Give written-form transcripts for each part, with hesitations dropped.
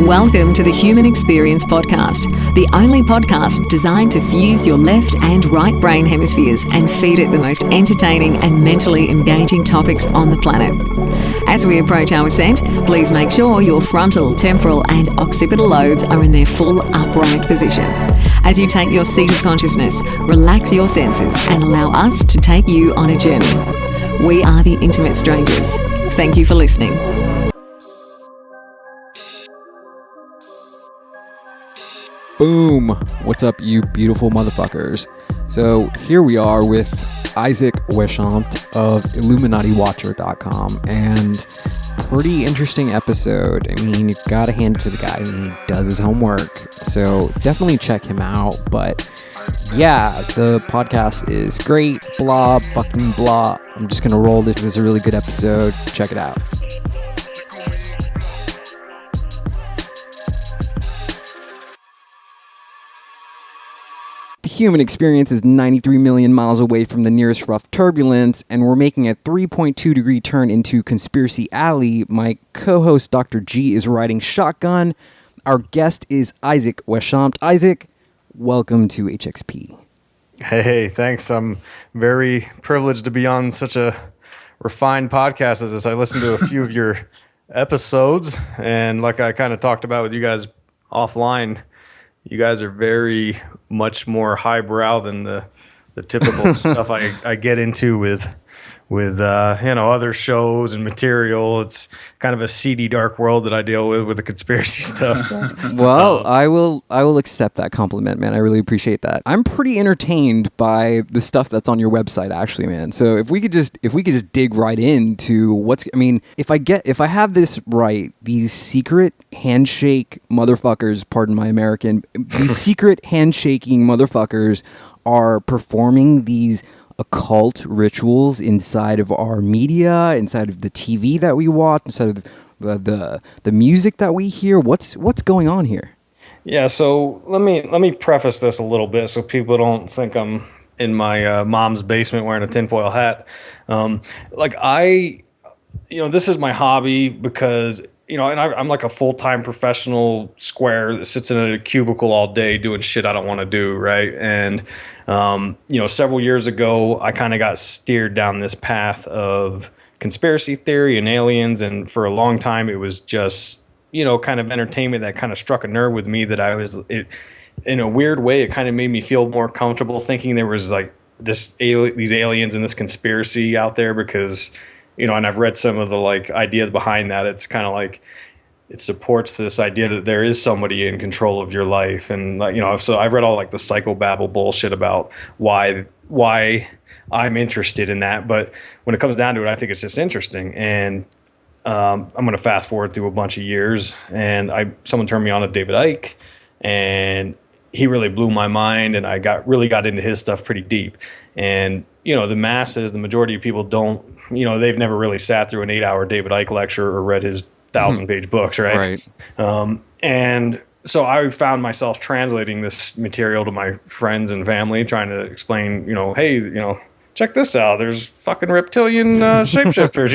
Welcome to the Human Experience Podcast, the only podcast designed to fuse your left and right brain hemispheres and feed it the most entertaining and mentally engaging topics on the planet. As we approach our ascent, please make sure your frontal, temporal and occipital lobes are in their full upright position. As you take your seat of consciousness, relax your senses and allow us to take you on a journey. We are the Intimate Strangers. Thank you for listening. Boom! What's up, you beautiful motherfuckers? So here we are with Isaac Weishaupt of IlluminatiWatcher.com, and pretty interesting episode. I mean, you gotta hand it to the guy. He does his homework, so definitely check him out. But yeah, the podcast is great. Blah, fucking blah. I'm just gonna roll this. This is a really good episode. Check it out. The human experience is 93 million miles away from the nearest rough turbulence, and we're making a 3.2 degree turn into Conspiracy Alley. My co-host, Dr. G, is riding shotgun. Our guest is Isaac Weishaupt. Isaac, welcome to HXP. Hey, thanks. I'm very privileged to be on such a refined podcast as this. I listened to a few of your episodes, and like I kind of talked about with you guys offline, you guys are very much more highbrow than the typical stuff I get into with other shows and material. It's kind of a seedy, dark world that I deal with the conspiracy stuff. So. Well, I will accept that compliment, man. I really appreciate that. I'm pretty entertained by the stuff that's on your website, actually, man. So if we could just dig right into if I have this right, these secret handshake motherfuckers, pardon my American, these secret handshaking motherfuckers are performing these occult rituals inside of our media, inside of the TV that we watch, inside of the music that we hear. What's going on here? Yeah, so let me preface this a little bit so people don't think I'm in my mom's basement wearing a tinfoil hat. This is my hobby because and I'm like a full-time professional square that sits in a cubicle all day doing shit I don't want to do, right? And several years ago, I kind of got steered down this path of conspiracy theory and aliens, and for a long time, it was just kind of entertainment that kind of struck a nerve with me. In a weird way, it kind of made me feel more comfortable thinking there was like these aliens and this conspiracy out there because. And I've read some of the ideas behind that. It's kind of like it supports this idea that there is somebody in control of your life, and so I've read all the psychobabble bullshit about why I'm interested in that. But when it comes down to it, I think it's just interesting. And I'm going to fast forward through a bunch of years, and someone turned me on to David Icke, and he really blew my mind, and I really got into his stuff pretty deep. And the masses, the majority of people don't, they've never really sat through an 8-hour David Icke lecture or read his 1,000-page books, right? Right. And so I found myself translating this material to my friends and family, trying to explain, hey, check this out. There's fucking reptilian shapeshifters,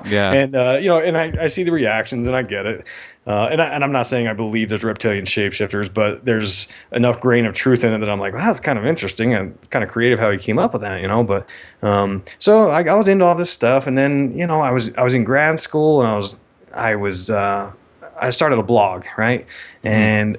Yeah. And and I see the reactions and I get it. And I'm not saying I believe there's reptilian shapeshifters, but there's enough grain of truth in it that I'm like, well, that's kind of interesting and it's kind of creative how he came up with that, But so I was into all this stuff, and then I was in grad school, and I started a blog, right? Mm-hmm.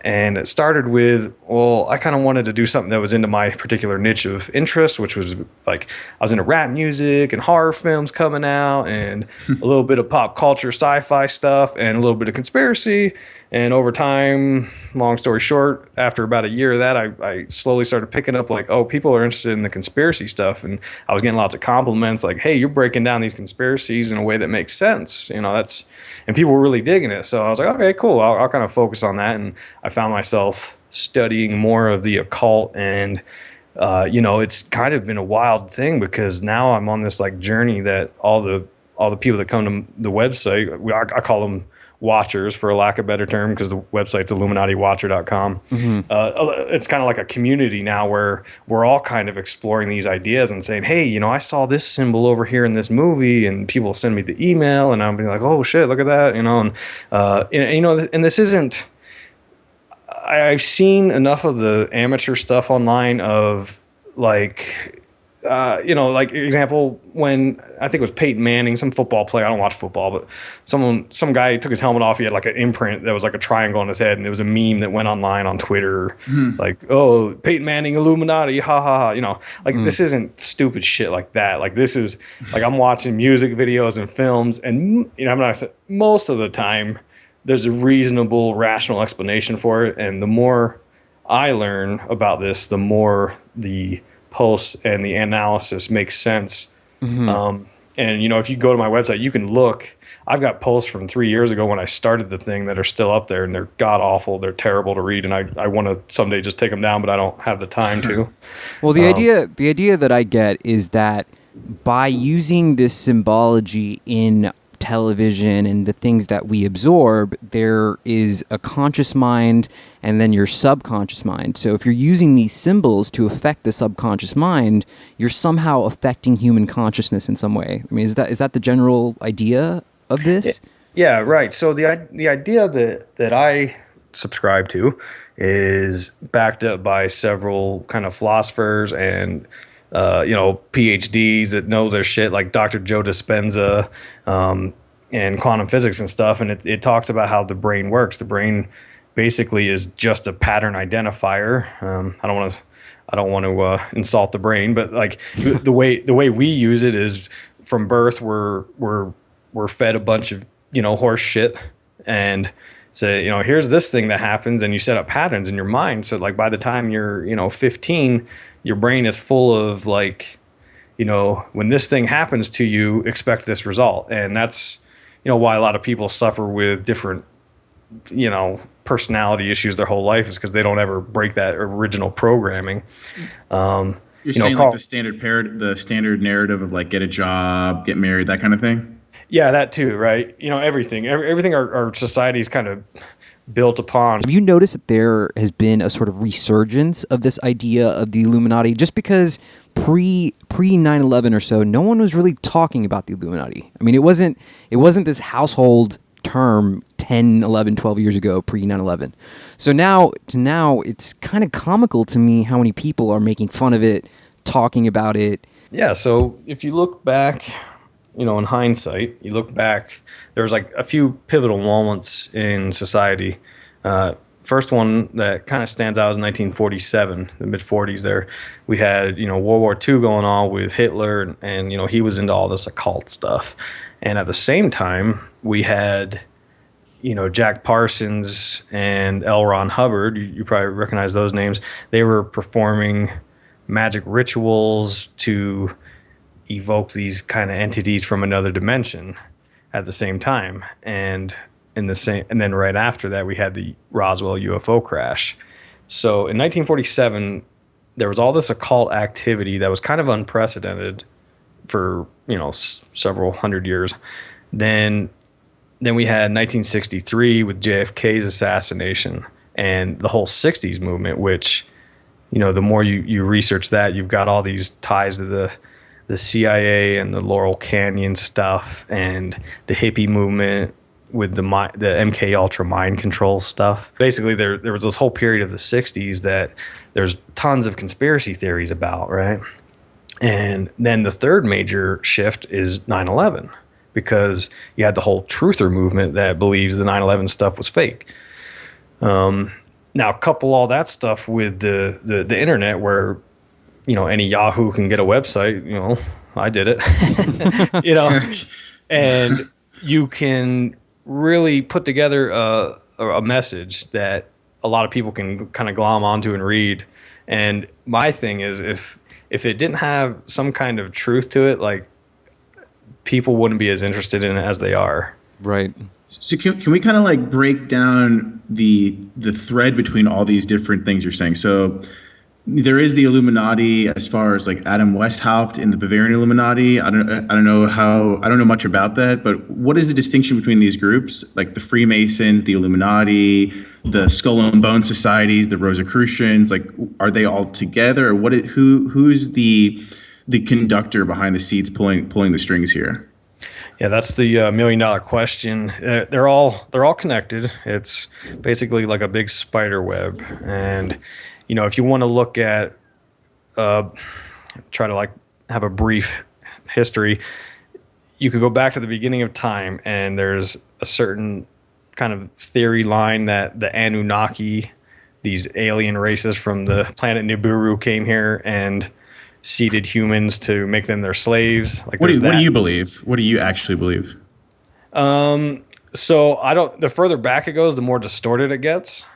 And it started with, I kind of wanted to do something that was into my particular niche of interest, which was I was into rap music and horror films coming out, and a little bit of pop culture, sci-fi stuff, and a little bit of conspiracy. And over time, long story short, after about a year of that, I slowly started picking up people are interested in the conspiracy stuff. And I was getting lots of compliments like, hey, you're breaking down these conspiracies in a way that makes sense. And people were really digging it. So I was like, okay, cool. I'll kind of focus on that. And I found myself studying more of the occult, and it's kind of been a wild thing because now I'm on this journey that all the people that come to the website, I call them watchers, for a lack of a better term, because the website's illuminatiwatcher.com. It's kind of like a community now where we're all kind of exploring these ideas and saying, hey, you know, I saw this symbol over here in this movie, and people send me the email, and I'll be like, oh shit, look at that, you know. And you know, and this isn't, I've seen enough of the amateur stuff online of like, you know, like example, when I think it was Peyton Manning, some football player, I don't watch football, but some guy took his helmet off. He had like an imprint that was like a triangle on his head, and it was a meme that went online on Twitter, like, oh, Peyton Manning, Illuminati, ha ha ha. You know, like this isn't stupid shit like that. Like this is like, I'm watching music videos and films, and you know, I'm not, most of the time there's a reasonable, rational explanation for it, and the more I learn about this, the more the posts and the analysis makes sense. And you know, if you go to my website, you can look. I've got posts from 3 years ago when I started the thing that are still up there, and they're god awful. They're terrible to read, and I want to someday just take them down, but I don't have the time to. Well, the idea that I get is that by using this symbology in television and the things that we absorb, there is a conscious mind and then your subconscious mind. So if you're using these symbols to affect the subconscious mind, you're somehow affecting human consciousness in some way. I mean, is that the general idea of this? Yeah, right. So the idea that I subscribe to is backed up by several kind of philosophers and you know, PhDs that know their shit, like Dr. Joe Dispenza, and quantum physics and stuff. And it talks about how the brain works. The brain basically is just a pattern identifier. I don't want to insult the brain, but like the way we use it is from birth, we're fed a bunch of, you know, horse shit, and say, you know, here's this thing that happens, and you set up patterns in your mind. So like by the time you're, you know, 15, your brain is full of like, you know, when this thing happens to you, expect this result. And that's, you know, why a lot of people suffer with different, you know, personality issues their whole life, is because they don't ever break that original programming. You're saying like the standard narrative of like get a job, get married, that kind of thing? Yeah, that too, right? You know, everything our society is kind of built upon. Have you noticed that there has been a sort of resurgence of this idea of the Illuminati? Just because pre 9/11 or so, no one was really talking about the Illuminati. I mean, it wasn't this household term 10, 11, 12 years ago, pre 9/11. So now it's kind of comical to me how many people are making fun of it, talking about it. Yeah, so if you look back, you know, in hindsight, you look back, there was like a few pivotal moments in society. First one that kind of stands out is 1947, the mid-40s there. We had, you know, World War II going on with Hitler, and you know, he was into all this occult stuff. And at the same time, we had, you know, Jack Parsons and L. Ron Hubbard. You probably recognize those names. They were performing magic rituals to evoke these kind of entities from another dimension at the same time. And then right after that, we had the Roswell Ufo crash. So in 1947, there was all this occult activity that was kind of unprecedented for, you know, several hundred years. Then we had 1963 with JFK's assassination and the whole 60s movement, which, you know, the more you research that, you've got all these ties to the CIA and the Laurel Canyon stuff and the hippie movement with the MK Ultra mind control stuff. Basically, there was this whole period of the 60s that there's tons of conspiracy theories about, right? And then the third major shift is 9/11, because you had the whole truther movement that believes the 9/11 stuff was fake. Now, couple all that stuff with the internet, where, you know, any Yahoo can get a website. You know, I did it. You know, and you can really put together a message that a lot of people can kind of glom onto and read. And my thing is, if it didn't have some kind of truth to it, like, people wouldn't be as interested in it as they are. Right. So can we kind of like break down the thread between all these different things you're saying? So there is the Illuminati as far as like Adam Weishaupt in the Bavarian Illuminati. I don't know much about that, but what is the distinction between these groups, like the Freemasons, the Illuminati, the Skull and Bone societies, the Rosicrucians? Like, are they all together, or who's the conductor behind the seats pulling the strings here? Yeah, that's the $1 million question. They're all connected. It's basically like a big spider web, and if you want to look at, try to like have a brief history, you could go back to the beginning of time, and there's a certain kind of theory line that the Anunnaki, these alien races from the planet Nibiru, came here and seeded humans to make them their slaves. Like, what do you believe? What do you actually believe? So the further back it goes, the more distorted it gets.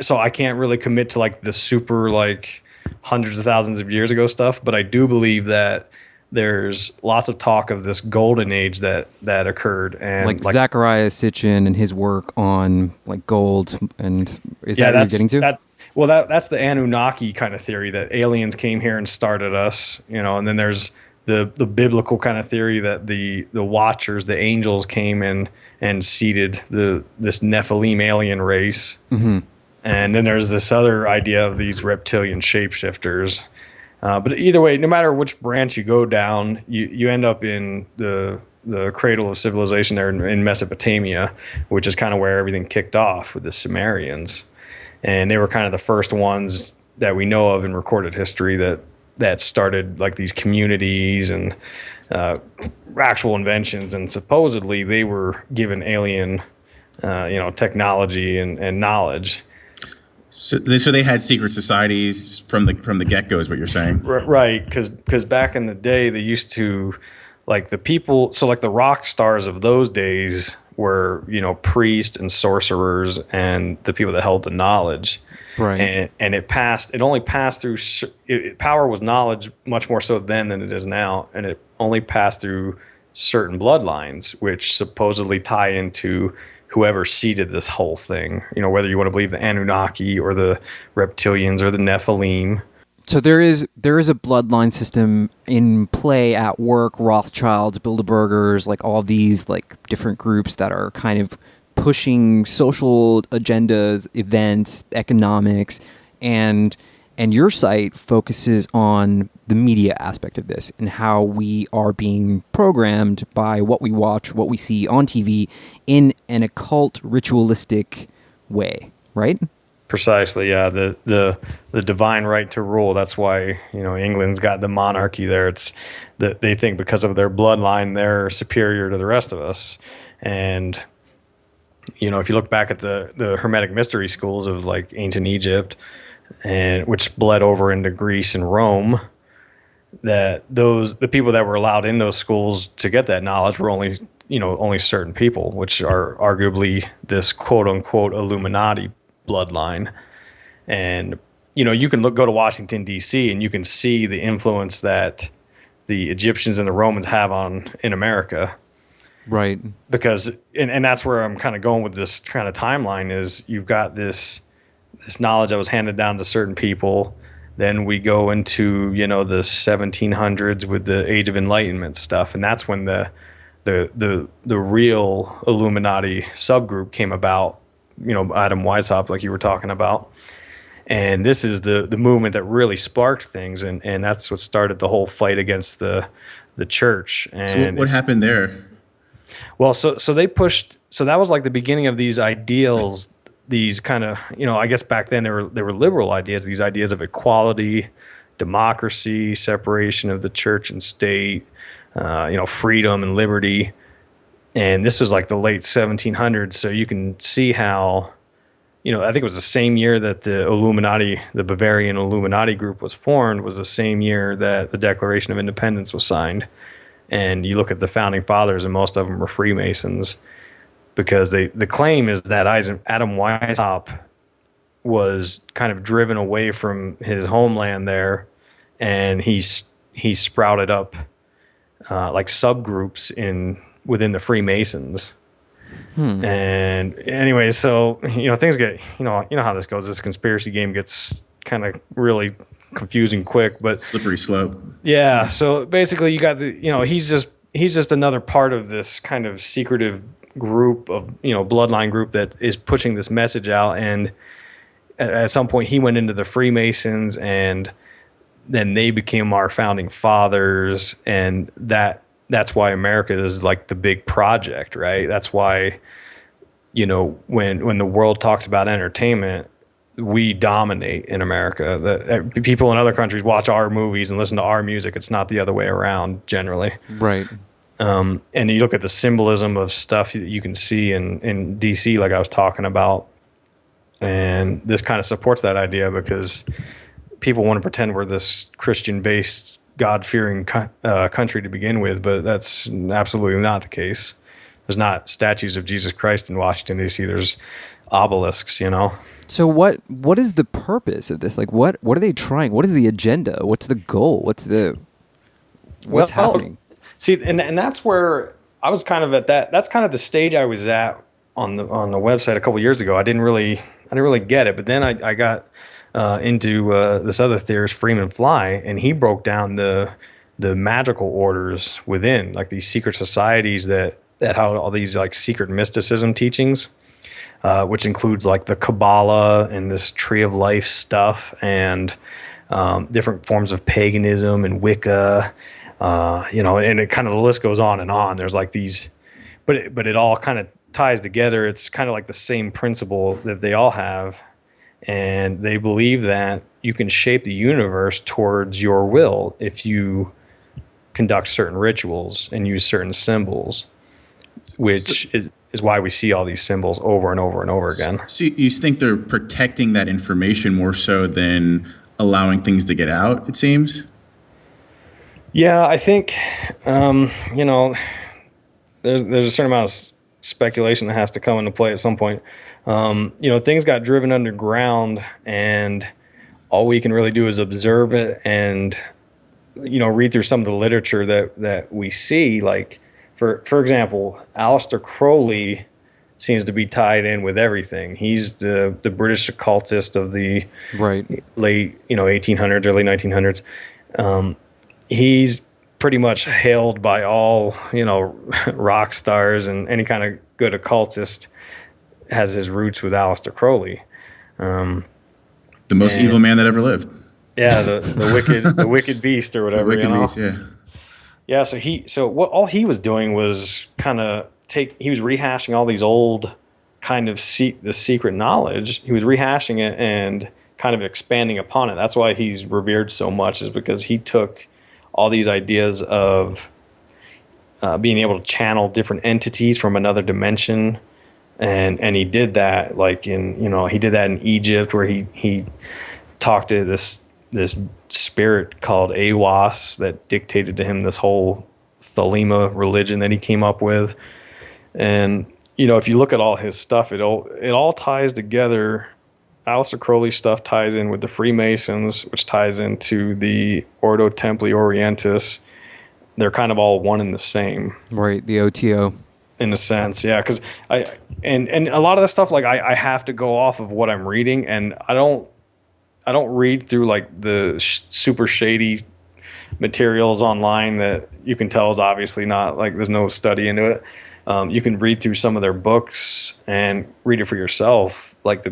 So I can't really commit to like the super like hundreds of thousands of years ago stuff, but I do believe that there's lots of talk of this golden age that occurred, and like Zachariah Sitchin and his work on like gold, and is that what you're getting to? That's the Anunnaki kind of theory, that aliens came here and started us, and then there's the biblical kind of theory that the Watchers, the angels, came in and seeded this Nephilim alien race. Mm-hmm. And then there's this other idea of these reptilian shapeshifters. But either way, no matter which branch you go down, you end up in the cradle of civilization there in Mesopotamia, which is kind of where everything kicked off with the Sumerians. And they were kind of the first ones that we know of in recorded history that started like these communities and actual inventions. And supposedly they were given alien, technology and knowledge. So they had secret societies from the get-go, is what you're saying? Right, because back in the day, they used to, like the people, so like the rock stars of those days were, priests and sorcerers and the people that held the knowledge. Right. And it only passed through, power was knowledge much more so then than it is now, and it only passed through certain bloodlines, which supposedly tie into whoever seeded this whole thing, whether you want to believe the Anunnaki or the reptilians or the Nephilim. So there is a bloodline system in play at work, Rothschilds, Bilderbergers, like all these like different groups that are kind of pushing social agendas, events, economics, and your site focuses on the media aspect of this and how we are being programmed by what we watch, what we see on TV in an occult, ritualistic way, right? Precisely, yeah. The divine right to rule. That's why England's got the monarchy there. It's that they think because of their bloodline they're superior to the rest of us. And if you look back at the Hermetic mystery schools of like ancient Egypt, and which bled over into Greece and Rome, that the people that were allowed in those schools to get that knowledge were only certain people, which are arguably this quote unquote Illuminati bloodline. And you can go to Washington D.C. and you can see the influence that the Egyptians and the Romans have in America. Right. Because and that's where I'm kind of going with this kind of timeline, is you've got this knowledge that was handed down to certain people. Then we go into the 1700s with the Age of Enlightenment stuff, and that's when the real Illuminati subgroup came about. Adam Weishaupt, like you were talking about, and this is the movement that really sparked things, and that's what started the whole fight against the church. And so what happened there? Well, so they pushed. So that was like the beginning of these ideals. These kind of, I guess back then they were liberal ideas, these ideas of equality, democracy, separation of the church and state, freedom and liberty. And this was like the late 1700s. So you can see how, I think it was the same year that the Illuminati, the Bavarian Illuminati group was formed, was the same year that the Declaration of Independence was signed. And you look at the founding fathers, and most of them were Freemasons. Because the claim is that Adam Weishaupt was kind of driven away from his homeland there, and he sprouted up like subgroups within the Freemasons. And anyway, so things get how this goes. This conspiracy game gets kind of really confusing quick, but Slippery slope. yeah. So basically, you got he's just another part of this kind of secretive group of bloodline group that is pushing this message out. And at some point, he went into the Freemasons, and then they became our founding fathers, and that's why America is like the big project, right? That's why when the world talks about entertainment, we dominate in America. The people in other countries watch our movies and listen to our music. It's not the other way around generally. Right. And you look at the symbolism of stuff that you can see in DC, like I was talking about, and this kind of supports that idea because people want to pretend we're this Christian-based, God-fearing country to begin with, but that's absolutely not the case. There's not statues of Jesus Christ in Washington, D.C. There's obelisks, So what is the purpose of this? Like, what are they trying? What is the agenda? What's the goal? What's happening? See, and that's where I was kind of at that's kind of the stage I was at on the website a couple years ago. I didn't really get it, but then I got into this other theorist, Freeman Fly, and he broke down the magical orders within, like these secret societies that have all these like secret mysticism teachings, which includes like the Kabbalah and this Tree of Life stuff, and different forms of paganism and Wicca, and it kind of, the list goes on and on. There's like these, but it all kind of ties together. It's kind of like the same principle that they all have. And they believe that you can shape the universe towards your will if you conduct certain rituals and use certain symbols, which is why we see all these symbols over and over and over again. So you think they're protecting that information more so than allowing things to get out, it seems? Yeah, I think, there's a certain amount of speculation that has to come into play at some point. Things got driven underground, and all we can really do is observe it and, read through some of the literature that we see. Like, for example, Aleister Crowley seems to be tied in with everything. He's the British occultist of the late 1800s, early 1900s. He's pretty much hailed by all rock stars, and any kind of good occultist has his roots with Aleister Crowley. The most evil man that ever lived. Yeah, the wicked beast or whatever. The wicked beast, yeah. Yeah, so what all he was doing was he was rehashing all these old kind of the secret knowledge. He was rehashing it and kind of expanding upon it. That's why he's revered so much, is because he took all these ideas of being able to channel different entities from another dimension. And he did that he did that in Egypt, where he talked to this spirit called Awas that dictated to him this whole Thelema religion that he came up with. And if you look at all his stuff, it all ties together. Aleister Crowley stuff ties in with the Freemasons, which ties into the Ordo Templi Orientis. They're kind of all one and the same. Right, the OTO. In a sense, yeah, because and a lot of the stuff, like I have to go off of what I'm reading, and I don't read through like the super shady materials online that you can tell is obviously not, like, there's no study into it. You can read through some of their books and read it for yourself, like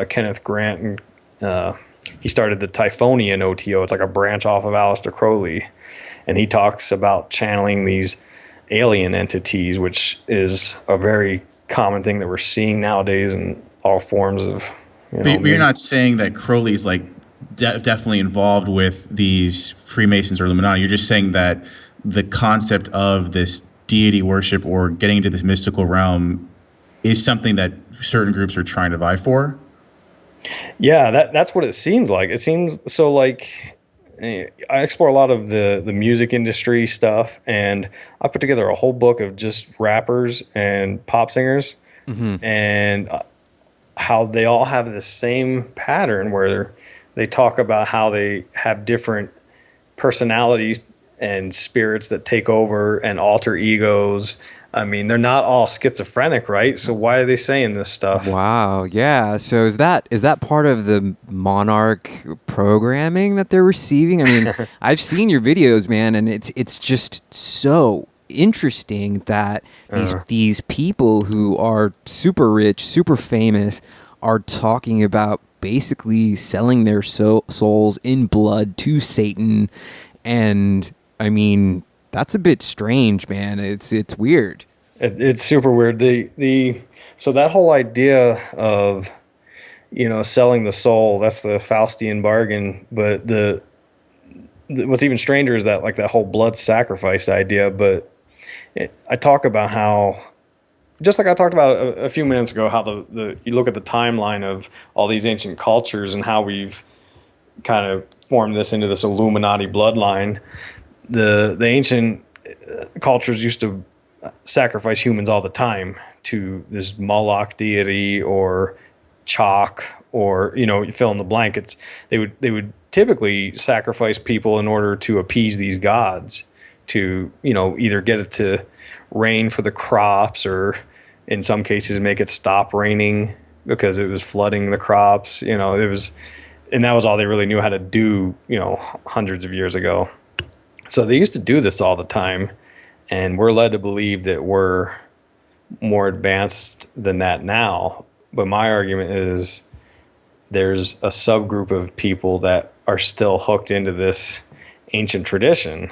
Kenneth Grant, and he started the Typhonian OTO. It's like a branch off of Aleister Crowley, and he talks about channeling these alien entities, which is a very common thing that we're seeing nowadays in all forms of. But you're not saying that Crowley's like definitely involved with these Freemasons or Illuminati. You're just saying that the concept of this deity worship or getting into this mystical realm is something that certain groups are trying to vie for. Yeah, that's what it seems like. It seems so. Like, I explore a lot of the music industry stuff, and I put together a whole book of just rappers and pop singers, and how they all have the same pattern where they talk about how they have different personalities and spirits that take over and alter egos. I mean, they're not all schizophrenic, right? So why are they saying this stuff? Wow. Yeah. So is that part of the monarch programming that they're receiving? I mean, I've seen your videos, man, and it's just so interesting that these people who are super rich, super famous, are talking about basically selling their souls in blood to Satan. And I mean, that's a bit strange, man. It's weird. It's super weird. So that whole idea of, selling the soul, that's the Faustian bargain. But what's even stranger is that, like, that whole blood sacrifice idea. But I talk about how, just like I talked about a few minutes ago, how you look at the timeline of all these ancient cultures and how we've kind of formed this into this Illuminati bloodline. The ancient cultures used to sacrifice humans all the time to this Moloch deity or Chalk, or you fill in the blank. They would typically sacrifice people in order to appease these gods, to either get it to rain for the crops, or in some cases make it stop raining because it was flooding the crops. And that was all they really knew how to do, hundreds of years ago. So they used to do this all the time. And we're led to believe that we're more advanced than that now. But my argument is there's a subgroup of people that are still hooked into this ancient tradition.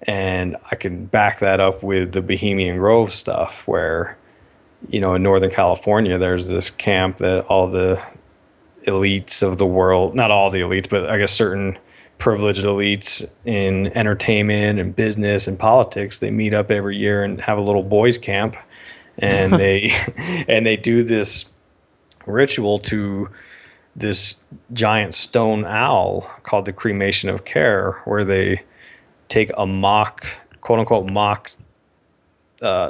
And I can back that up with the Bohemian Grove stuff, where, in Northern California, there's this camp that all the elites of the world, not all the elites, but I guess certain privileged elites in entertainment and business and politics, they meet up every year and have a little boys camp, and they do this ritual to this giant stone owl called the cremation of care, where they take a quote unquote mock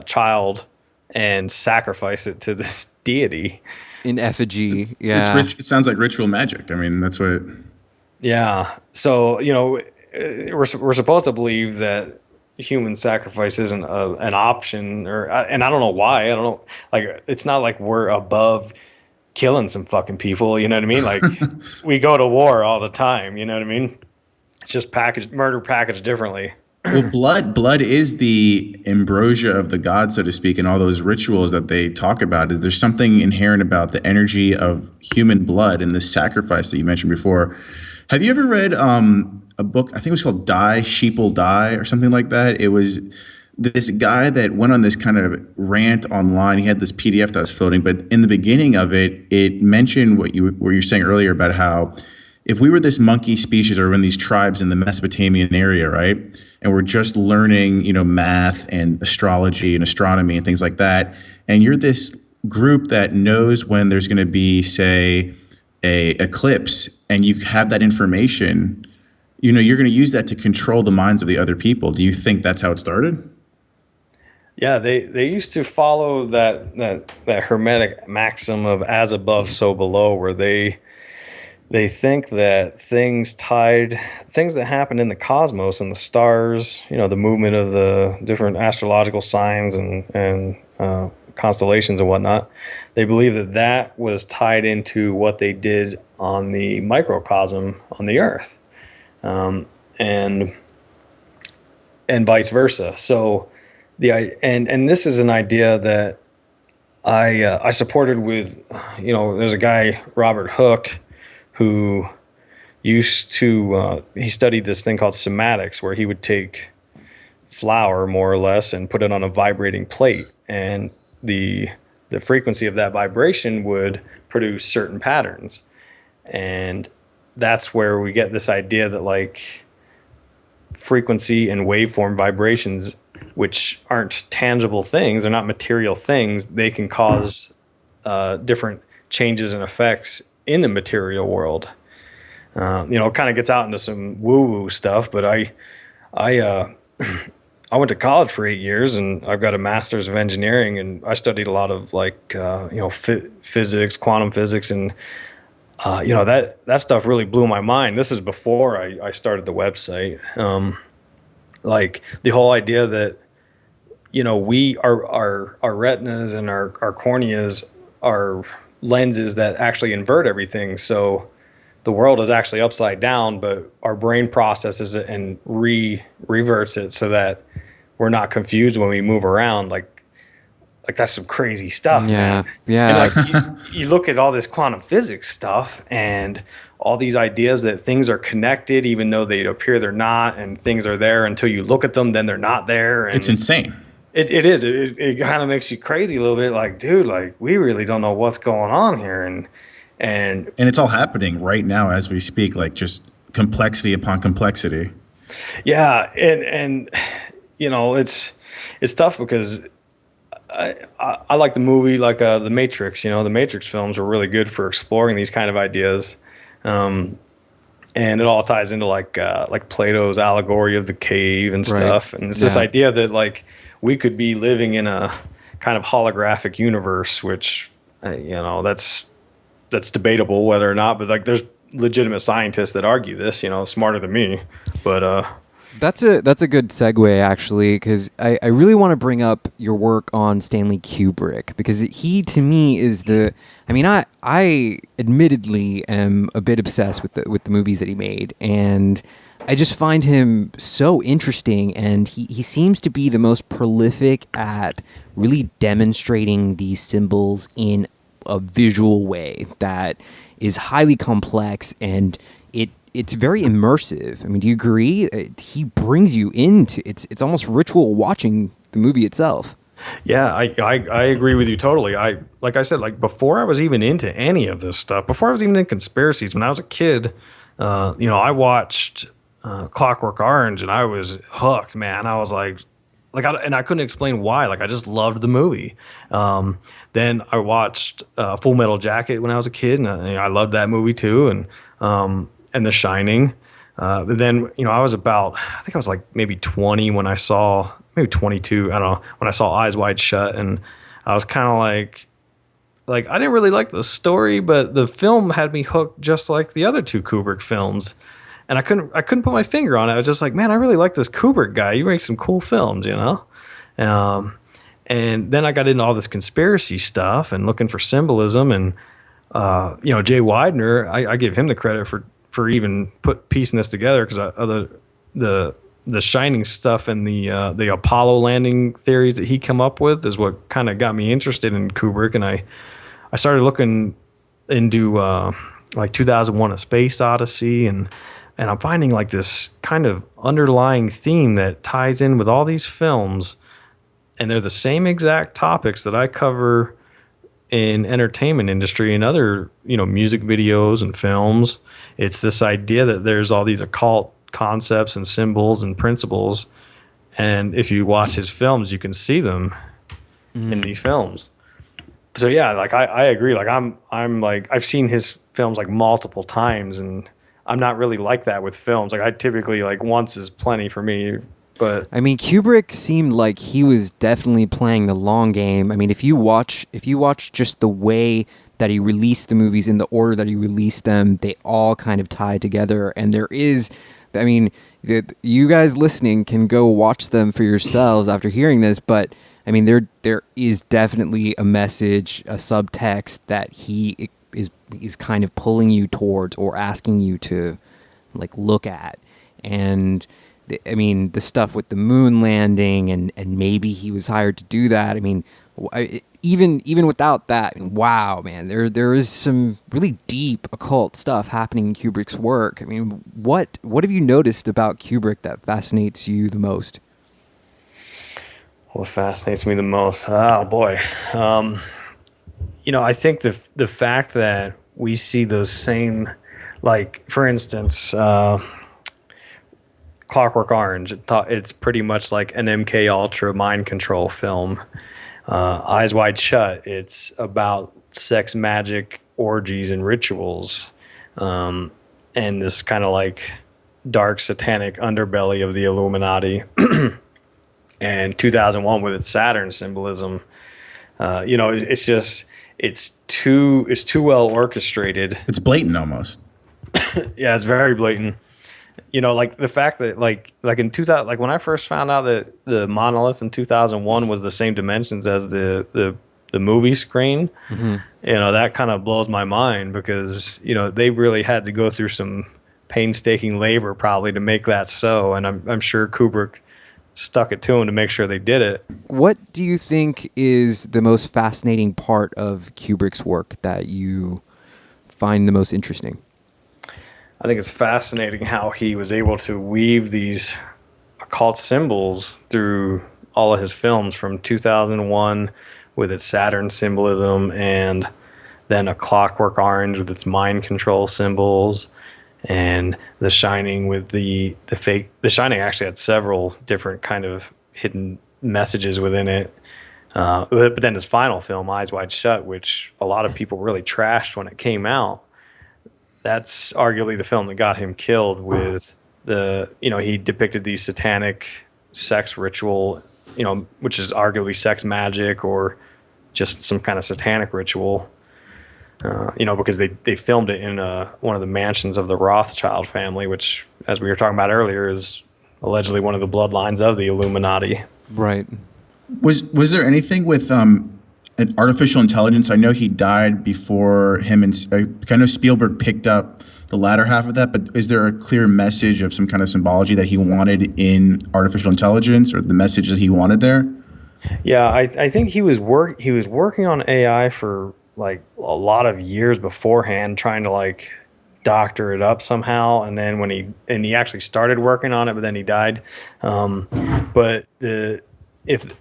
child and sacrifice it to this deity in effigy. Yeah, it sounds like ritual magic. I mean, that's what. Yeah. So, we're supposed to believe that human sacrifice isn't an option, and I don't know why. I don't know. Like, it's not like we're above killing some fucking people. You know what I mean? Like, we go to war all the time. You know what I mean? It's just murder packaged differently. Well, blood is the ambrosia of the gods, so to speak, and all those rituals that they talk about. Is there something inherent about the energy of human blood and the sacrifice that you mentioned before? Have you ever read a book? I think it was called Die, Sheep Will Die, or something like that. It was this guy that went on this kind of rant online. He had this PDF that was floating, but in the beginning of it, it mentioned what you were saying earlier about how if we were this monkey species, or in these tribes in the Mesopotamian area, right, and we're just learning, math and astrology and astronomy and things like that, and you're this group that knows when there's going to be, say, a eclipse, and you have that information, you're going to use that to control the minds of the other people. Do you think that's how it started? Yeah, they used to follow that Hermetic maxim of as above, so below, where they think that things that happen in the cosmos and the stars, the movement of the different astrological signs and constellations and whatnot, they believe that was tied into what they did on the microcosm on the earth, and vice versa. So and this is an idea that I supported with, there's a guy, Robert Hooke, who used to he studied this thing called somatics, where he would take flour, more or less, and put it on a vibrating plate, and the frequency of that vibration would produce certain patterns. And that's where we get this idea that, like, frequency and waveform vibrations, which aren't tangible things, they're not material things, they can cause different changes and effects in the material world. It kind of gets out into some woo-woo stuff, but I went to college for 8 years, and I've got a master's of engineering, and I studied a lot of physics, quantum physics, and that stuff really blew my mind. This is before I started the website. Like, the whole idea that we our retinas and our corneas are lenses that actually invert everything. So the world is actually upside down, but our brain processes it and reverts it so that we're not confused when we move around. Like that's some crazy stuff, man. Yeah. And like you look at all this quantum physics stuff and all these ideas that things are connected, even though they appear they're not, and things are there until you look at them, then they're not there. And It's insane. It is. It kind of makes you crazy a little bit. Like, dude, like we really don't know what's going on here, and it's all happening right now as we speak. Like just complexity upon complexity. yeah, and it's tough because I like the movie, like The Matrix. The Matrix films were really good for exploring these kind of ideas, and it all ties into like Plato's allegory of the cave and stuff. And it's this idea that like we could be living in a kind of holographic universe, which that's debatable whether or not. But like there's legitimate scientists that argue this, smarter than me. But That's a good segue, actually, because I really want to bring up your work on Stanley Kubrick, because he, to me, is I admittedly am a bit obsessed with the movies that he made, and I just find him so interesting, and he seems to be the most prolific at really demonstrating these symbols in a visual way that is highly complex, and it's very immersive. I mean, do you agree? He brings you into it's almost ritual watching the movie itself. yeah, I agree with you totally. Like I said, like before I was even into any of this stuff, before I was even in conspiracies, when I was a kid, I watched Clockwork Orange and I was hooked, man. I was like and I couldn't explain why. Like I just loved the movie. Then I watched Full Metal Jacket when I was a kid, and I loved that movie too. And The Shining. But then, I was I think I was like maybe 20 when I saw, maybe 22, I don't know, when I saw Eyes Wide Shut. And I was kind of like, I didn't really like the story, but the film had me hooked just like the other two Kubrick films. And I couldn't put my finger on it. I was just like, man, I really like this Kubrick guy. He makes some cool films, And then I got into all this conspiracy stuff and looking for symbolism. And, Jay Weidner, I give him the credit for even piecing this together, because the Shining stuff and the Apollo landing theories that he come up with is what kind of got me interested in Kubrick. And I started looking into like 2001: A Space Odyssey, and I'm finding like this kind of underlying theme that ties in with all these films, and they're the same exact topics that I cover in entertainment industry and other, music videos and films. It's this idea that there's all these occult concepts and symbols and principles, and if you watch his films, you can see them in these films. So yeah, like I agree. Like I'm like, I've seen his films like multiple times, and I'm not really like that with films. Like I typically, like, once is plenty for me. But I mean, Kubrick seemed like he was definitely playing the long game. I mean, if you watch just the way that he released the movies in the order that he released them, they all kind of tie together. And there is, I mean, you guys listening can go watch them for yourselves after hearing this, but I mean, there is definitely a message, a subtext that he is kind of pulling you towards or asking you to like look at. And I mean, the stuff with the moon landing and maybe he was hired to do that. I mean, even without that, wow, man, there is some really deep occult stuff happening in Kubrick's work. I mean, what have you noticed about Kubrick that fascinates you the most? What fascinates me the most? Oh boy, I think the fact that we see those same, like, for instance, Clockwork Orange. It's pretty much like an MK Ultra mind control film. Eyes Wide Shut. It's about sex, magic, orgies, and rituals, and this kind of like dark satanic underbelly of the Illuminati. And 2001 with its Saturn symbolism. It's too well orchestrated. It's blatant almost. Yeah, it's very blatant. Like the fact that like in 2000, like when I first found out that the monolith in 2001 was the same dimensions as the movie screen, that kind of blows my mind because they really had to go through some painstaking labor probably to make that so, and I'm sure Kubrick stuck it to him to make sure they did it. What do you think is the most fascinating part of Kubrick's work that you find the most interesting? I think it's fascinating how he was able to weave these occult symbols through all of his films, from 2001 with its Saturn symbolism, and then A Clockwork Orange with its mind control symbols, and The Shining with the fake. The Shining actually had several different kind of hidden messages within it. But then his final film, Eyes Wide Shut, which a lot of people really trashed when it came out, that's arguably the film that got him killed. With he depicted these satanic sex ritual, which is arguably sex magic or just some kind of satanic ritual. Because they filmed it in one of the mansions of the Rothschild family, which, as we were talking about earlier, is allegedly one of the bloodlines of the Illuminati. Right. Was there anything with an artificial intelligence? I know he died before him, and I know Spielberg picked up the latter half of that, but is there a clear message of some kind of symbology that he wanted in artificial intelligence, or the message that he wanted there? Yeah, I think he was working on AI for like a lot of years beforehand, trying to like doctor it up somehow, and then when he actually started working on it, but then he died. But if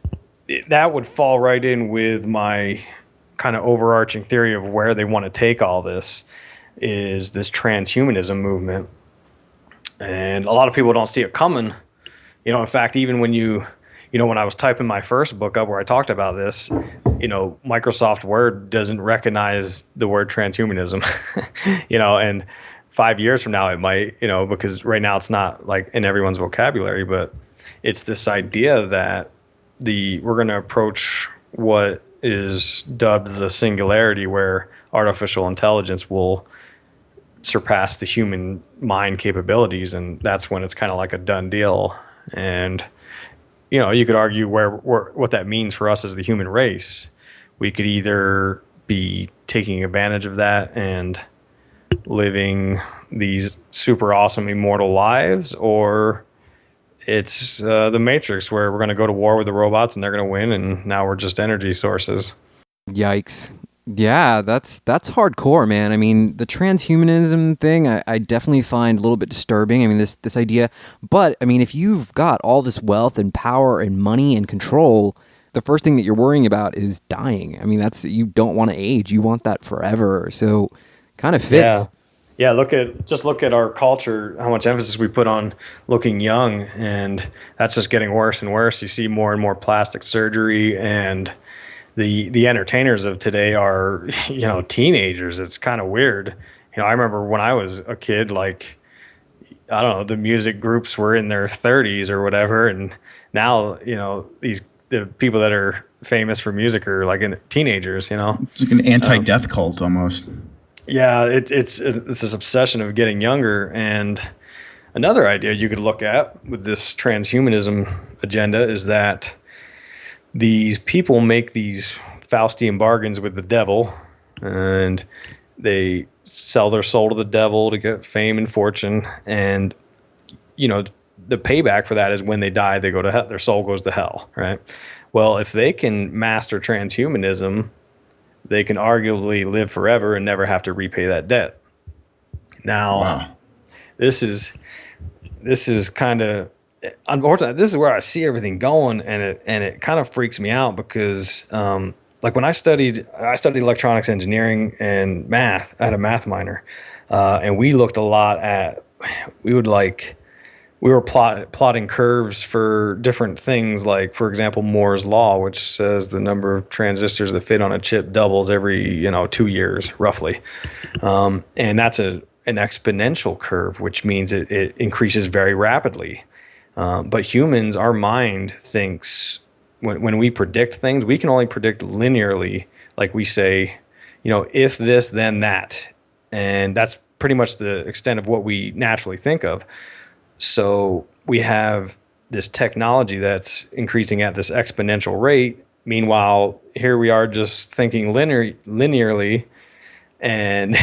that would fall right in with my kind of overarching theory of where they want to take all this, is this transhumanism movement. And a lot of people don't see it coming. In fact, even when when I was typing my first book up where I talked about this, Microsoft Word doesn't recognize the word transhumanism, and 5 years from now it might, because right now it's not like in everyone's vocabulary, but it's this idea that we're going to approach what is dubbed the singularity, where artificial intelligence will surpass the human mind capabilities, and that's when it's kind of like a done deal. And you could argue what that means for us as the human race. We could either be taking advantage of that and living these super awesome immortal lives, or it's the Matrix, where we're going to go to war with the robots and they're going to win, and now we're just energy sources. Yikes. Yeah, that's hardcore, man. I mean, the transhumanism thing, I definitely find a little bit disturbing. I mean, this idea. But, I mean, if you've got all this wealth and power and money and control, the first thing that you're worrying about is dying. I mean, you don't want to age. You want that forever. So, kind of fits. Yeah, look at our culture, how much emphasis we put on looking young, and that's just getting worse and worse. You see more and more plastic surgery, and the entertainers of today are, teenagers. It's kind of weird. I remember when I was a kid, like, I don't know, the music groups were in their 30s or whatever, and now, the people that are famous for music are like teenagers, It's like an anti-death cult almost. Yeah, it's this obsession of getting younger. And another idea you could look at with this transhumanism agenda is that these people make these Faustian bargains with the devil, and they sell their soul to the devil to get fame and fortune. And, the payback for that is when they die, they go to hell, their soul goes to hell, right? Well, if they can master transhumanism, they can arguably live forever and never have to repay that debt. Now, wow. This is kind of, unfortunately, this is where I see everything going, and it kind of freaks me out because, like when I studied electronics engineering and math. I had a math minor, and we looked a lot at, we were plotting curves for different things, like, for example, Moore's law, which says the number of transistors that fit on a chip doubles every 2 years, roughly. And that's an exponential curve, which means it increases very rapidly. But humans, our mind thinks, when we predict things, we can only predict linearly. Like we say, if this, then that. And that's pretty much the extent of what we naturally think of. So we have this technology that's increasing at this exponential rate. Meanwhile, here we are just thinking linearly, and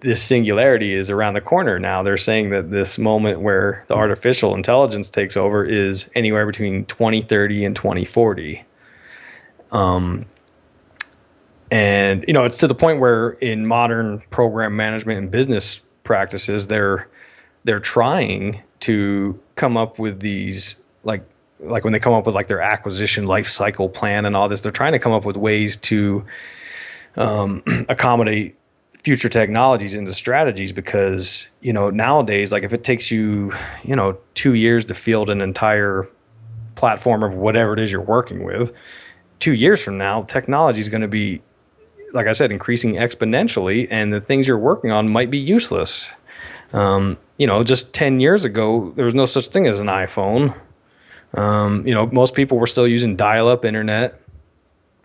this singularity is around the corner now. They're saying that this moment where the artificial intelligence takes over is anywhere between 2030 and 2040. And, it's to the point where in modern program management and business practices, they're trying to come up with these, like when they come up with like their acquisition life cycle plan and all this, they're trying to come up with ways to accommodate future technologies into strategies, because, nowadays, like if it takes you, 2 years to field an entire platform of whatever it is you're working with, 2 years from now, technology is going to be, like I said, increasing exponentially, and the things you're working on might be useless. Just 10 years ago, there was no such thing as an iPhone. Most people were still using dial-up internet.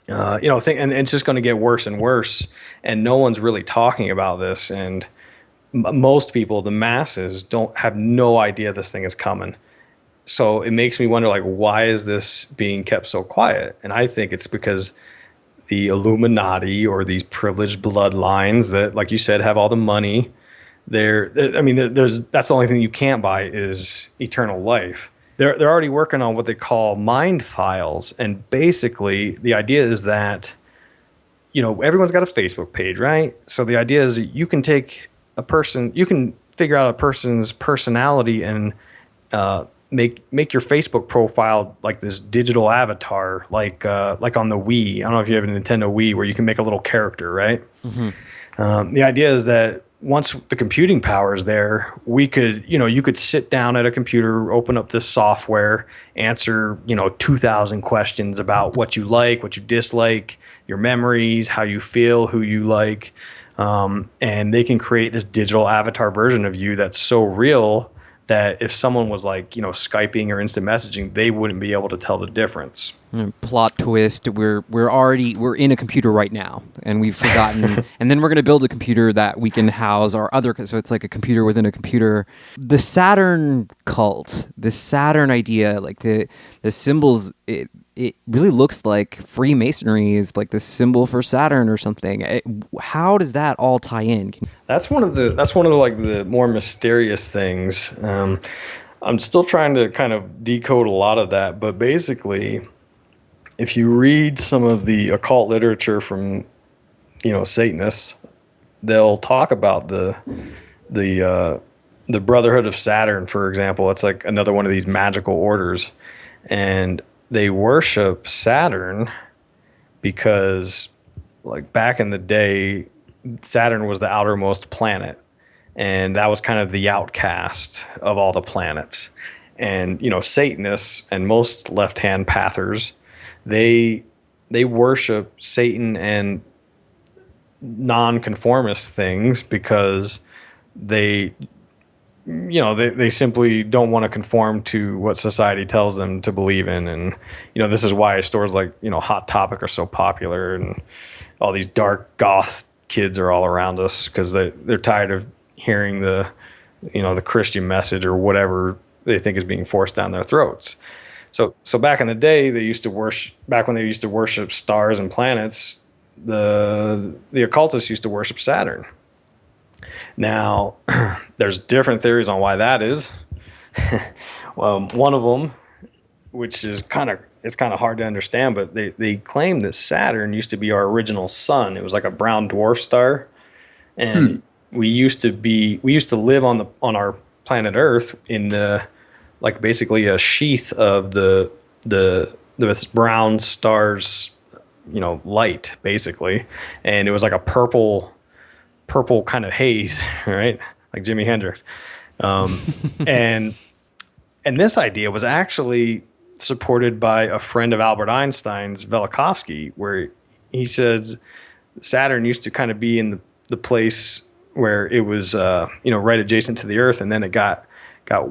And it's just going to get worse and worse, and no one's really talking about this. And most people, the masses, have no idea this thing is coming. So it makes me wonder, like, why is this being kept so quiet? And I think it's because the Illuminati, or these privileged bloodlines that, like you said, have all the money. That's the only thing you can't buy is eternal life. They're already working on what they call mind files, and basically the idea is that, everyone's got a Facebook page, right? So the idea is that you can take a person, you can figure out a person's personality and make your Facebook profile like this digital avatar, like on the Wii. I don't know if you have a Nintendo Wii where you can make a little character, right? Mm-hmm. The idea is that once the computing power is there, you could sit down at a computer, open up this software, answer, 2,000 questions about what you like, what you dislike, your memories, how you feel, who you like. And they can create this digital avatar version of you that's so real that if someone was like, Skyping or instant messaging, they wouldn't be able to tell the difference. Plot twist, we're in a computer right now, and we've forgotten, and then we're going to build a computer that we can house our other, so it's like a computer within a computer. The Saturn cult, the Saturn idea, like the symbols, it really looks like Freemasonry is like the symbol for Saturn or something. How does that all tie in? That's one of the like the more mysterious things. I'm still trying to kind of decode a lot of that, but basically, if you read some of the occult literature from, Satanists, they'll talk about the Brotherhood of Saturn, for example. It's like another one of these magical orders, and they worship Saturn because, like, back in the day, Saturn was the outermost planet, and that was kind of the outcast of all the planets. And, Satanists and most left-hand pathers, they worship Satan and nonconformist things because they simply don't want to conform to what society tells them to believe in. And, this is why stores like, Hot Topic are so popular, and all these dark goth kids are all around us because they're tired of hearing the Christian message or whatever they think is being forced down their throats. So back in the day, when they used to worship stars and planets, the occultists used to worship Saturn. Now, there's different theories on why that is. Well, one of them, which is kind of hard to understand, but they claim that Saturn used to be our original sun. It was like a brown dwarf star, and we used to live on our planet Earth in basically a sheath of the brown star's light, basically, and it was like a purple kind of haze, right? Like Jimi Hendrix. And this idea was actually supported by a friend of Albert Einstein's, Velikovsky, where he says Saturn used to kind of be in the place where it was, right adjacent to the Earth, and then it got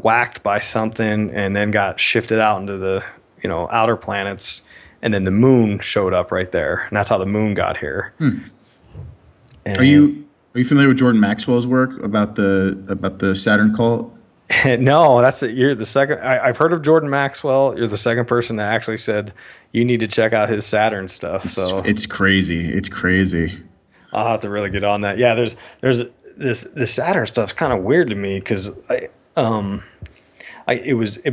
whacked by something and then got shifted out into the, outer planets, and then the moon showed up right there, and that's how the moon got here. Are you familiar with Jordan Maxwell's work about the Saturn cult? No, you're the second. I've heard of Jordan Maxwell. You're the second person that actually said you need to check out his Saturn stuff. So It's crazy. It's crazy. I'll have to really get on that. Yeah, there's this Saturn stuff's kind of weird to me because it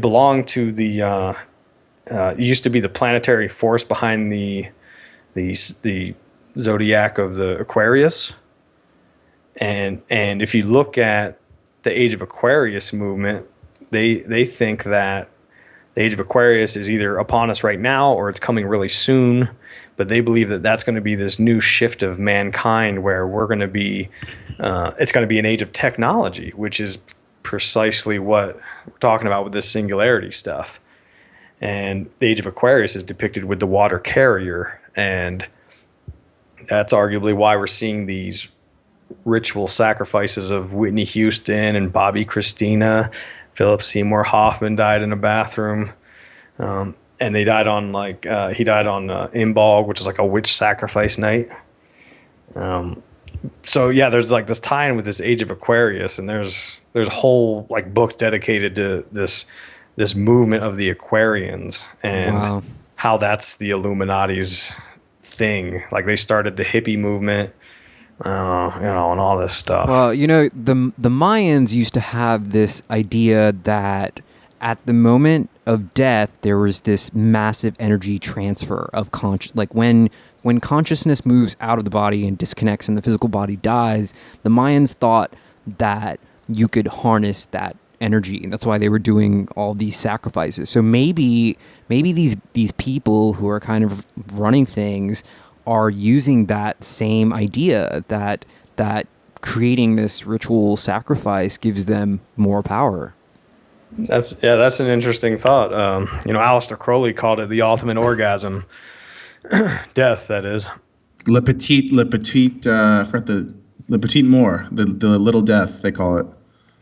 belonged to the it used to be the planetary force behind the zodiac of the Aquarius, and if you look at the Age of Aquarius movement, they think that the Age of Aquarius is either upon us right now or it's coming really soon. But they believe that that's going to be this new shift of mankind where we're going to be, it's going to be an age of technology, which is precisely what we're talking about with this singularity stuff. And the Age of Aquarius is depicted with the water carrier. And that's arguably why we're seeing these ritual sacrifices of Whitney Houston and Bobby Christina. Philip Seymour Hoffman died in a bathroom. And they died on he died on Imbolg, which is like a witch sacrifice night. So yeah, there's like this tie-in with this Age of Aquarius, and there's whole like books dedicated to this movement of the Aquarians and how that's the Illuminati's thing. Like they started the hippie movement, and all this stuff. Well, the Mayans used to have this idea that at the moment of death, there was this massive energy transfer of like when consciousness moves out of the body and disconnects and the physical body dies, the Mayans thought that you could harness that energy, and that's why they were doing all these sacrifices. So maybe these people who are kind of running things are using that same idea that creating this ritual sacrifice gives them more power. That's an interesting thought. Aleister Crowley called it the ultimate orgasm, death. That is, le petit mort, the little death they call it.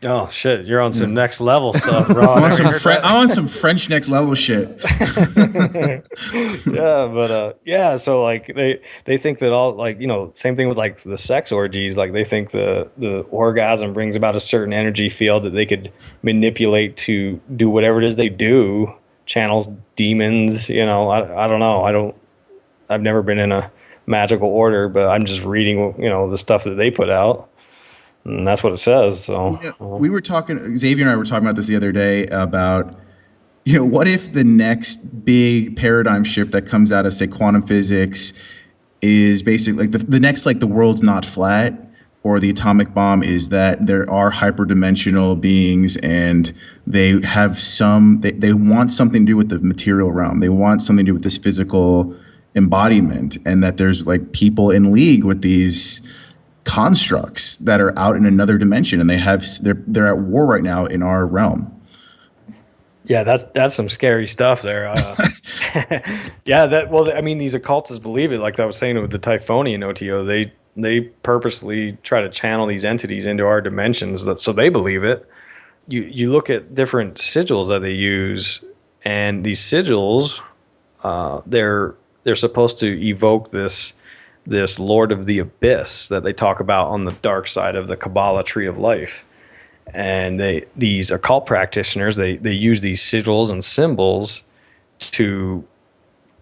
Oh shit, you're on some next level stuff, bro. I want some French next level shit. So like they think that all same thing with like the sex orgies, like they think the orgasm brings about a certain energy field that they could manipulate to do whatever it is they do, channels demons, I don't know. I've never been in a magical order, but I'm just reading the stuff that they put out. And that's what it says. So we were talking, Xavier and I were talking about this the other day about, what if the next big paradigm shift that comes out of, say, quantum physics is basically like the next, like the world's not flat or the atomic bomb, is that there are hyperdimensional beings and they have they want something to do with the material realm. They want something to do with this physical embodiment, and that there's like people in league with these constructs that are out in another dimension, and they're at war right now in our realm. Yeah, that's some scary stuff there. These occultists believe it. Like I was saying with the Typhonian OTO, they purposely try to channel these entities into our dimensions, so they believe it. You look at different sigils that they use, and these sigils, they're supposed to evoke this Lord of the Abyss that they talk about on the dark side of the Kabbalah tree of life. And these occult practitioners, they use these sigils and symbols to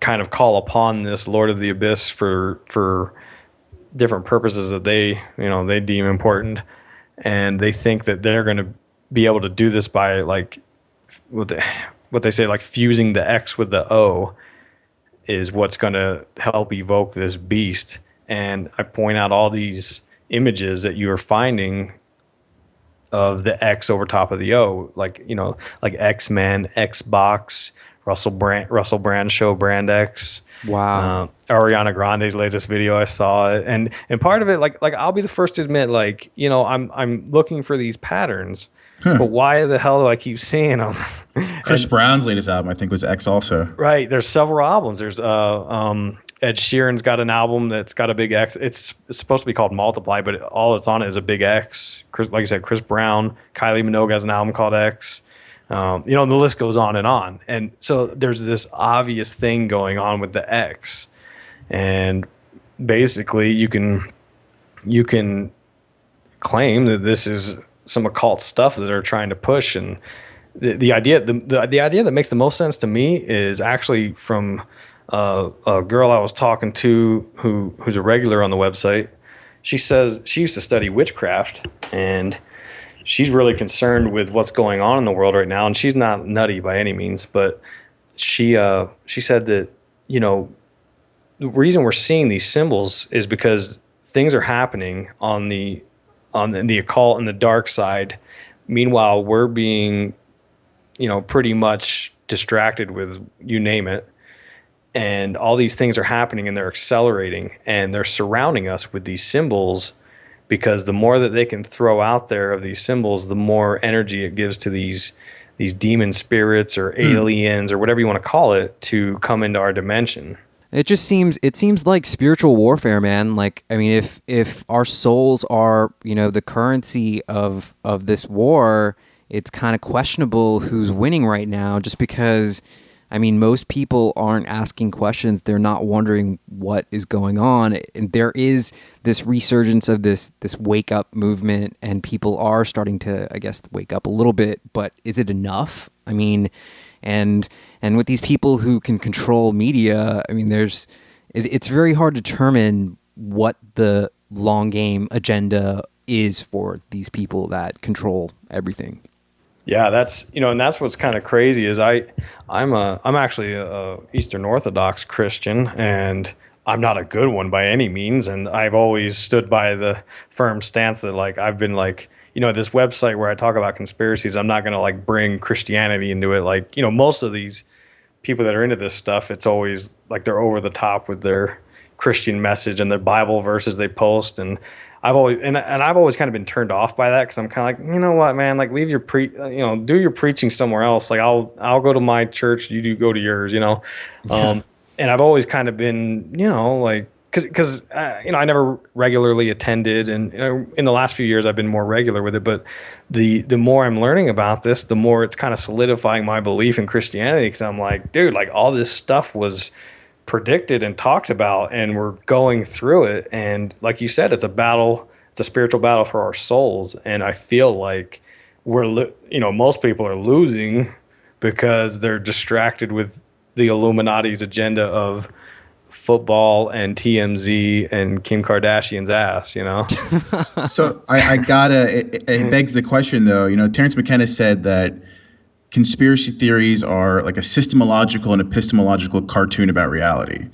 kind of call upon this Lord of the Abyss for different purposes that they deem important. And they think that they're going to be able to do this by like what they say, like fusing the X with the O is what's going to help evoke this beast. And I point out all these images that you are finding of the X over top of the O, like X-Men, Xbox, Russell Brand show Brand X. Wow. Ariana Grande's latest video, I saw it. And part of it, like I'll be the first to admit, I'm looking for these patterns. But why the hell do I keep seeing them? Chris Brown's latest album, I think, was X also. Right. There's several albums. There's Ed Sheeran's got an album that's got a big X. It's supposed to be called Multiply, but all it's on it is a big X. Like I said, Chris Brown, Kylie Minogue has an album called X. The list goes on. And so there's this obvious thing going on with the X. And basically you can claim that this is some occult stuff that they're trying to push. And the idea that makes the most sense to me is actually from a girl I was talking to who's a regular on the website. She says she used to study witchcraft, and she's really concerned with what's going on in the world right now. And she's not nutty by any means, but she said that, you know, the reason we're seeing these symbols is because things are happening on the occult and the dark side. Meanwhile, we're being, you know, pretty much distracted with you name it. And all these things are happening and they're accelerating and they're surrounding us with these symbols, because the more that they can throw out there of these symbols, the more energy it gives to these demon spirits or aliens or whatever you want to call it to come into our dimension. It seems like spiritual warfare, man. Like, I mean, if our souls are, you know, the currency of this war, it's kind of questionable who's winning right now, just because, I mean, most people aren't asking questions. They're not wondering what is going on. And there is this resurgence of this wake up movement, and people are starting to, I guess, wake up a little bit, but is it enough? I mean, and with these people who can control media, I mean, it's very hard to determine what the long game agenda is for these people that control everything. Yeah, that's, you know, and that's what's kind of crazy is I'm actually a Eastern Orthodox Christian, and I'm not a good one by any means. And I've always stood by the firm stance that, like, I've been like, you know, this website where I talk about conspiracies, I'm not going to like bring Christianity into it. Like, you know, most of these people that are into this stuff, it's always like they're over the top with their Christian message and their Bible verses they post. And I've always kind of been turned off by that, because I'm kind of like, you know what, man, like leave your do your preaching somewhere else. Like I'll go to my church, you do go to yours, you know. And I've always kind of been, you know, like, because you know, I never regularly attended, and you know, in the last few years I've been more regular with it. But the more I'm learning about this, the more it's kind of solidifying my belief in Christianity, because I'm like, dude, like all this stuff was predicted and talked about, and we're going through it. And like you said, it's a battle. It's a spiritual battle for our souls. And I feel like most people are losing because they're distracted with the Illuminati's agenda of football and TMZ and Kim Kardashian's ass, you know? So it begs the question though, you know, Terence McKenna said that conspiracy theories are like a systemological and epistemological cartoon about reality.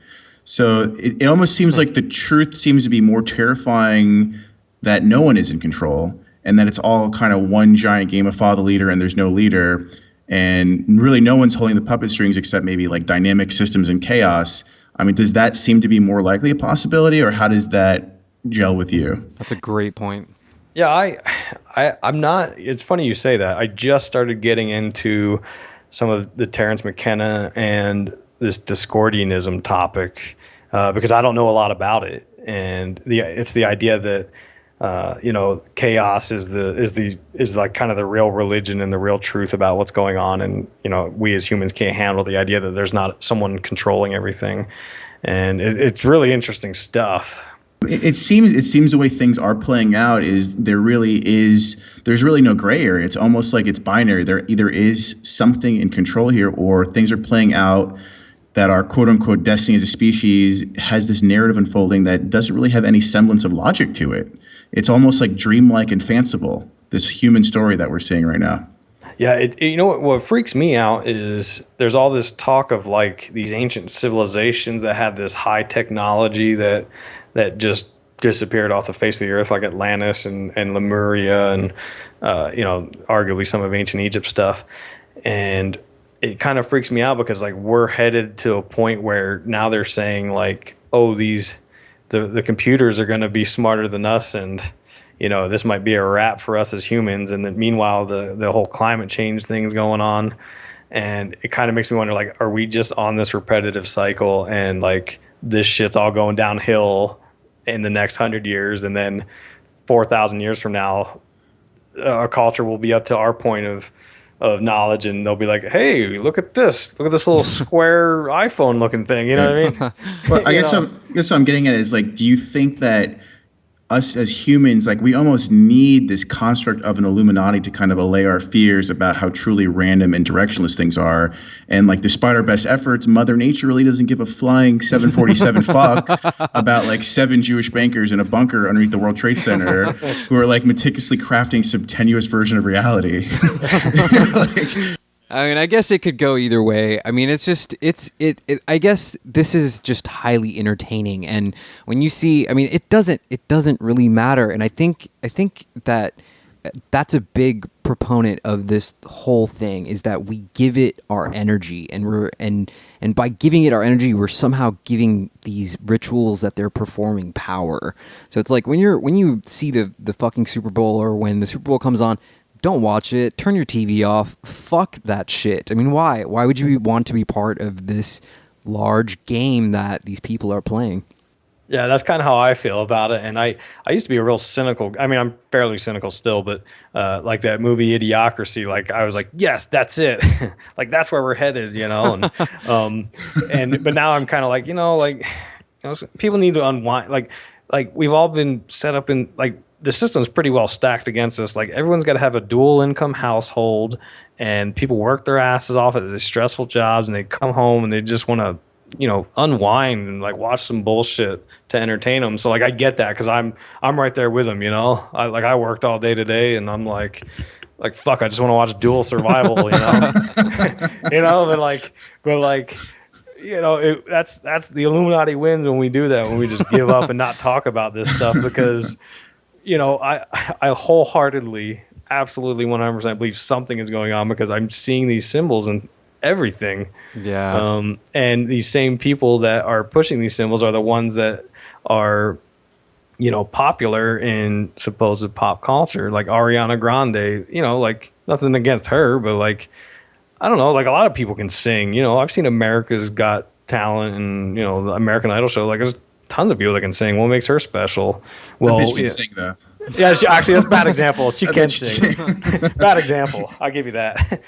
So it almost seems like the truth seems to be more terrifying that no one is in control, and that it's all kind of one giant game of follow the leader and there's no leader, and really no one's holding the puppet strings except maybe like dynamic systems and chaos. I mean, does that seem to be more likely a possibility, or how does that gel with you? That's a great point. Yeah, I'm not. It's funny you say that. I just started getting into some of the Terence McKenna and this Discordianism topic because I don't know a lot about it, and it's the idea that chaos is like kind of the real religion and the real truth about what's going on, and you know, we as humans can't handle the idea that there's not someone controlling everything, and it's really interesting stuff. It seems the way things are playing out is there's really no gray area. It's almost like it's binary. There either is something in control here, or things are playing out that our quote unquote destiny as a species has this narrative unfolding that doesn't really have any semblance of logic to it. It's almost like dreamlike and fanciful, this human story that we're seing right now. Yeah, you know what freaks me out is there's all this talk of like these ancient civilizations that had this high technology that just disappeared off the face of the earth, like Atlantis and Lemuria and arguably some of ancient Egypt stuff. And it kind of freaks me out because like we're headed to a point where now they're saying like, oh, the computers are going to be smarter than us, and you know, this might be a wrap for us as humans. And then meanwhile, the whole climate change thing's going on, and it kind of makes me wonder, like, are we just on this repetitive cycle, and like this shit's all going downhill in the next 100 years, and then 4,000 years from now, our culture will be up to our point of knowledge, and they'll be like, hey, look at this little square iPhone looking thing, you know what I mean? Well, I guess what I'm getting at is like, do you think that us as humans, like we almost need this construct of an Illuminati to kind of allay our fears about how truly random and directionless things are. And like, despite our best efforts, Mother Nature really doesn't give a flying 747 fuck about like 7 Jewish bankers in a bunker underneath the World Trade Center who are like meticulously crafting some tenuous version of reality. Like, I mean, I guess it could go either way. I mean, I guess this is just highly entertaining. And when you see, I mean, it doesn't really matter. And I think that that's a big proponent of this whole thing, is that we give it our energy, and by giving it our energy, we're somehow giving these rituals that they're performing power. So it's like when you see the fucking Super Bowl, or when the Super Bowl comes on, don't watch it. Turn your TV off. Fuck that shit. I mean, why? Why would you want to be part of this large game that these people are playing? Yeah, that's kind of how I feel about it. And I used to be a real cynical. I mean, I'm fairly cynical still, but like that movie Idiocracy, like I was like, yes, that's it. Like that's where we're headed, you know. And but now I'm kind of like, people need to unwind. Like we've all been set up in like. The system's pretty well stacked against us. Like everyone's got to have a dual income household, and people work their asses off at these stressful jobs, and they come home and they just want to, unwind and like watch some bullshit to entertain them. So like I get that, because I'm right there with them. I worked all day today, and I'm like fuck, I just want to watch dual survival. That's the Illuminati wins when we do that, when we just give up and not talk about this stuff, because. I wholeheartedly, absolutely 100% believe something is going on, because I'm seeing these symbols and everything. Yeah. And these same people that are pushing these symbols are the ones that are, popular in supposed pop culture, like Ariana Grande, like nothing against her, but like, I don't know, like a lot of people can sing, I've seen America's Got Talent and, the American Idol show. Like there's tons of people that can sing. What makes her special? Well, bitch can sing though. Yeah, actually, that's a bad example. She can sing. Bad example. I'll give you that.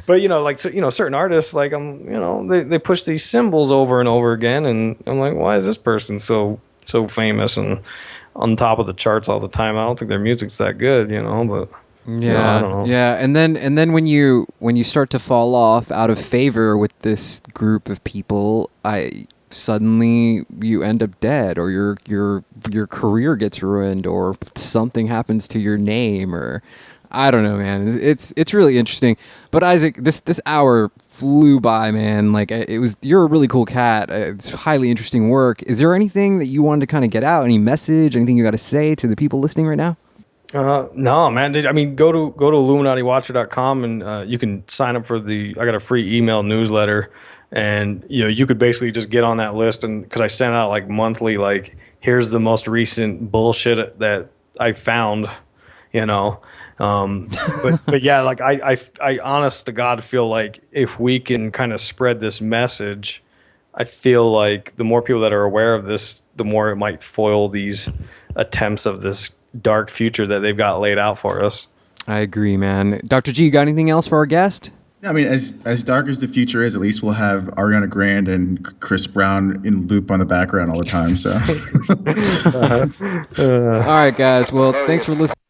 But certain artists, like they push these symbols over and over again, and I'm like, why is this person so famous and on top of the charts all the time? I don't think their music's that good, but. Yeah, I don't know. Yeah, and then when you start to fall off out of favor with this group of people, suddenly you end up dead, or your career gets ruined, or something happens to your name, or I don't know, man. It's really interesting. But Isaac, this hour flew by, man. Like you're a really cool cat. It's highly interesting work. Is there anything that you wanted to kind of get out? Any message? Anything you got to say to the people listening right now? No, man. I mean, go to IlluminatiWatcher.com, and you can sign up for I got a free email newsletter. And you could basically just get on that list, and because I send out like monthly, like here's the most recent bullshit that I found, but yeah, like I honest to God feel like if we can kind of spread this message, I feel like the more people that are aware of this, the more it might foil these attempts of this dark future that they've got laid out for us. I agree, man. Dr. G, you got anything else for our guest? I mean, as dark as the future is, at least we'll have Ariana Grande and Chris Brown in loop on the background all the time. So, all right, guys. Well, thanks for listening.